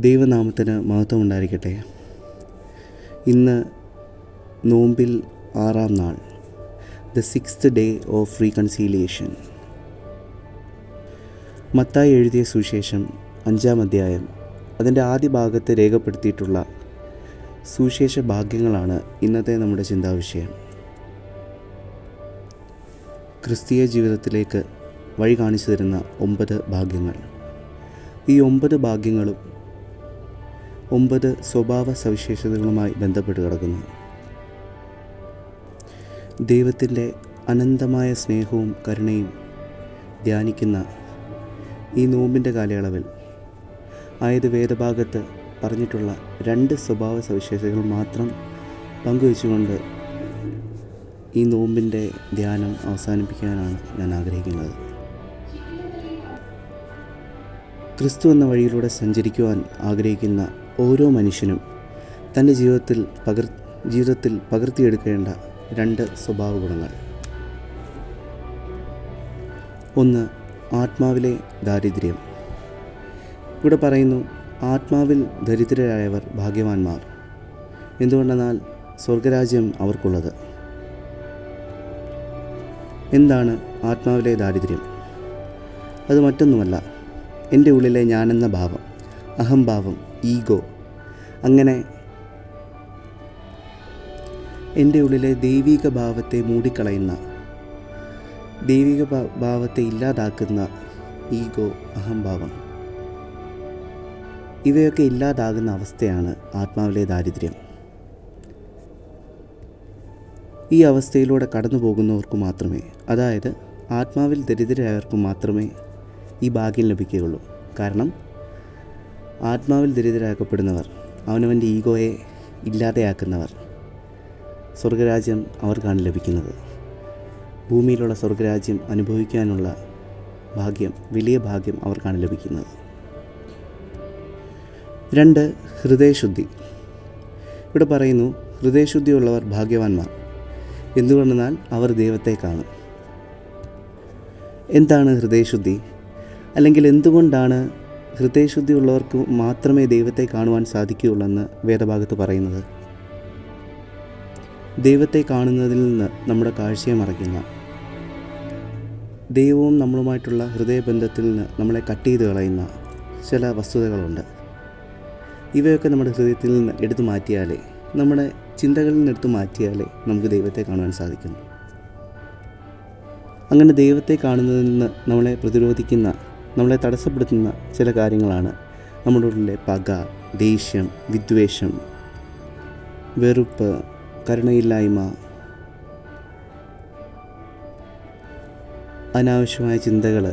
ദൈവനാമത്തിന് മഹത്വം ഉണ്ടായിരിക്കട്ടെ. ഇന്ന് നോമ്പിൽ 6-ാം നാൾ, the 6th day of reconciliation. Mathai എഴുതിയ സുവിശേഷം 5-ാം അധ്യായം അതിൻ്റെ ആദ്യ ഭാഗത്ത് രേഖപ്പെടുത്തിയിട്ടുള്ള സുവിശേഷ ഭാഗ്യങ്ങളാണ് ഇന്നത്തെ നമ്മുടെ ചിന്താവിഷയം. ക്രിസ്തീയ ജീവിതത്തിലേക്ക് വഴി കാണിച്ചു തരുന്ന 9 ഭാഗ്യങ്ങൾ. ഈ 9 ഭാഗ്യങ്ങളും 9 സ്വഭാവ സവിശേഷതകളുമായി ബന്ധപ്പെട്ട് കിടക്കുന്നു. ദൈവത്തിൻ്റെ അനന്തമായ സ്നേഹവും കരുണയും ധ്യാനിക്കുന്ന ഈ നോമ്പിൻ്റെ കാലയളവിൽ വേദഭാഗത്ത് പറഞ്ഞിട്ടുള്ള 2 സ്വഭാവ സവിശേഷതകൾ മാത്രം പങ്കുവെച്ചുകൊണ്ട് ഈ നോമ്പിൻ്റെ ധ്യാനം അവസാനിപ്പിക്കാനാണ് ഞാൻ ആഗ്രഹിക്കുന്നത്. ക്രിസ്തു എന്ന വഴിയിലൂടെ സഞ്ചരിക്കുവാൻ ആഗ്രഹിക്കുന്ന ഓരോ മനുഷ്യനും തൻ്റെ ജീവിതത്തിൽ പകർത്തിയെടുക്കേണ്ട 2 സ്വഭാവ ഗുണങ്ങൾ. 1. ആത്മാവിലെ ദാരിദ്ര്യം. ഇവിടെ പറയുന്നു, ആത്മാവിൽ ദരിദ്രരായവർ ഭാഗ്യവാന്മാർ. എന്തുകൊണ്ടെന്നാൽ സ്വർഗരാജ്യം അവർക്കുള്ളത്. എന്താണ് ആത്മാവിലെ ദാരിദ്ര്യം? അത് മറ്റൊന്നുമല്ല, എൻ്റെ ഉള്ളിലെ ഞാനെന്ന ഭാവം, അഹംഭാവം, ഈഗോ, അങ്ങനെ എൻ്റെ ഉള്ളിലെ ദൈവിക ഭാവത്തെ മൂടിക്കളയുന്ന, ദൈവിക ഭാവത്തെ ഇല്ലാതാക്കുന്ന ഈഗോ, അഹംഭാവം, ഇവയൊക്കെ ഇല്ലാതാകുന്ന അവസ്ഥയാണ് ആത്മാവിലെ ദാരിദ്ര്യം. ഈ അവസ്ഥയിലൂടെ കടന്നു പോകുന്നവർക്ക് മാത്രമേ, അതായത് ആത്മാവിൽ ദരിദ്രരായവർക്ക് മാത്രമേ ഈ ഭാഗ്യം ലഭിക്കുകയുള്ളൂ. കാരണം ആത്മാവിൽ ദരിദ്രരാക്കപ്പെടുന്നവർ, അവനവൻ്റെ ഈഗോയെ ഇല്ലാതെയാക്കുന്നവർ, സ്വർഗരാജ്യം അവർക്കാണ് ലഭിക്കുന്നത്. ഭൂമിയിലുള്ള സ്വർഗരാജ്യം അനുഭവിക്കാനുള്ള ഭാഗ്യം, വലിയ ഭാഗ്യം അവർക്കാണ് ലഭിക്കുന്നത്. 2. ഹൃദയശുദ്ധി. ഇവിടെ പറയുന്നു, ഹൃദയശുദ്ധിയുള്ളവർ ഭാഗ്യവാന്മാർ. എന്തുകൊണ്ടെന്നാൽ അവർ ദൈവത്തെ കാണും. എന്താണ് ഹൃദയശുദ്ധി? അല്ലെങ്കിൽ എന്തുകൊണ്ടാണ് ഹൃദയശുദ്ധിയുള്ളവർക്ക് മാത്രമേ ദൈവത്തെ കാണുവാൻ സാധിക്കുകയുള്ളെന്ന് വേദഭാഗത്ത് പറയുന്നത്? ദൈവത്തെ കാണുന്നതിൽ നിന്ന് നമ്മുടെ കാഴ്ചയെ മറയ്ക്കുന്ന, ദൈവവും നമ്മളുമായിട്ടുള്ള ഹൃദയബന്ധത്തിൽ നിന്ന് നമ്മളെ കട്ട് ചെയ്ത് കളയുന്ന ചില വസ്തുതകളുണ്ട്. ഇവയൊക്കെ നമ്മുടെ ഹൃദയത്തിൽ നിന്ന് എടുത്തു മാറ്റിയാലേ, നമ്മുടെ ചിന്തകളിൽ നിന്ന് എടുത്തു മാറ്റിയാലേ നമുക്ക് ദൈവത്തെ കാണുവാൻ സാധിക്കുന്നു. അങ്ങനെ ദൈവത്തെ കാണുന്നതിൽ നിന്ന് നമ്മളെ പ്രതിരോധിക്കുന്ന, നമ്മളെ തടസ്സപ്പെടുത്തുന്ന ചില കാര്യങ്ങളാണ് നമ്മുടെ ഉള്ളിലെ പക, ദേഷ്യം, വിദ്വേഷം, വെറുപ്പ്, കരുണയില്ലായ്മ, അനാവശ്യമായ ചിന്തകൾ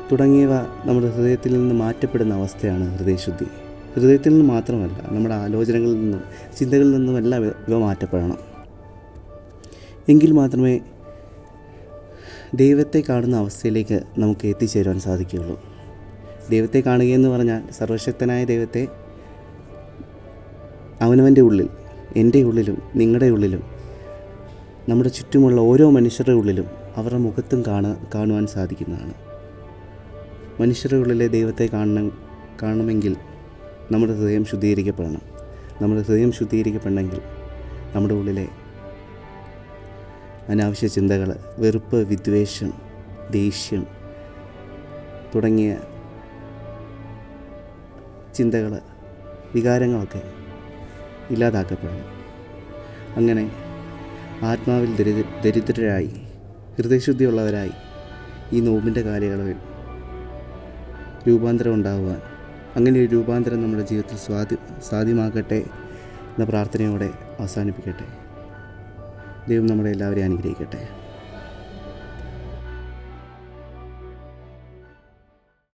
തുടങ്ങിയവ നമ്മുടെ ഹൃദയത്തിൽ നിന്ന് മാറ്റപ്പെടുന്ന അവസ്ഥയാണ് ഹൃദയശുദ്ധി. ഹൃദയത്തിൽ നിന്ന് മാത്രമല്ല, നമ്മുടെ ആലോചനകളിൽ നിന്നും ചിന്തകളിൽ നിന്നുമെല്ലാം ഇവ മാറ്റപ്പെടണം. എങ്കിൽ മാത്രമേ ദൈവത്തെ കാണുന്ന അവസ്ഥയിലേക്ക് നമുക്ക് എത്തിച്ചേരുവാൻ സാധിക്കുകയുള്ളൂ. ദൈവത്തെ കാണുകയെന്ന് പറഞ്ഞാൽ സർവശക്തനായ ദൈവത്തെ അവനവൻ്റെ ഉള്ളിൽ, എൻ്റെ ഉള്ളിലും നിങ്ങളുടെ ഉള്ളിലും നമ്മുടെ ചുറ്റുമുള്ള ഓരോ മനുഷ്യരുടെ ഉള്ളിലും അവരുടെ മുഖത്തും കാണുവാൻ സാധിക്കുന്നതാണ്. മനുഷ്യരുടെ ഉള്ളിലെ ദൈവത്തെ കാണണമെങ്കിൽ നമ്മുടെ ഹൃദയം ശുദ്ധീകരിക്കപ്പെടണം. നമ്മുടെ ഹൃദയം ശുദ്ധീകരിക്കപ്പെടണമെങ്കിൽ നമ്മുടെ ഉള്ളിലെ അനാവശ്യ ചിന്തകൾ, വെറുപ്പ്, വിദ്വേഷം, ദേഷ്യം തുടങ്ങിയ ചിന്തകൾ, വികാരങ്ങളൊക്കെ ഇല്ലാതാക്കപ്പെടണം. അങ്ങനെ ആത്മാവിൽ ദരിദ്രരായി, ഹൃദയശുദ്ധിയുള്ളവരായി ഈ നോമ്പിൻ്റെ കാലയളവിൽ രൂപാന്തരം ഉണ്ടാകുവാൻ, അങ്ങനെ ഒരു രൂപാന്തരം നമ്മുടെ ജീവിതത്തിൽ സാധ്യമാകട്ടെ എന്ന പ്രാർത്ഥനയോടെ അവസാനിപ്പിക്കട്ടെ. ദൈവം നമ്മളെ എല്ലാവരെയും അനുഗ്രഹിക്കട്ടെ.